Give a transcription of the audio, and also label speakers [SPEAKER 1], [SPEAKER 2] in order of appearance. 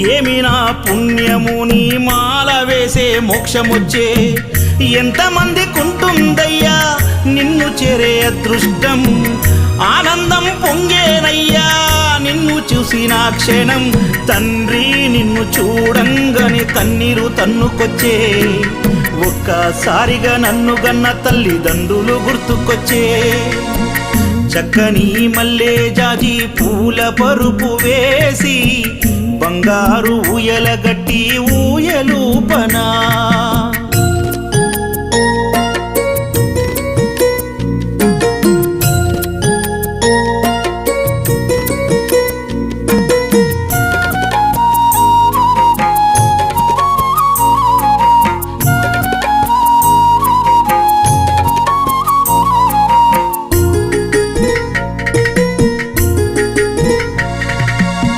[SPEAKER 1] ఏమి నా పుణ్యము నీ మాల వేసే మోక్షమొచ్చే ఎంతమందికుంటుందయ్యా నిన్ను చేరే అదృష్టం ఆనందం పొంగేనయ్యా నిన్ను చూసిన క్షణం తండ్రి నిన్ను చూడంగానే కన్నీరు తన్నుకొచ్చే ఒక్కసారిగా నన్ను గన్న తల్లిదండ్రులు గుర్తుకొచ్చే చక్కని మల్లె జాజి పూల పరుపు వేసి బంగారు ఊయల గట్టి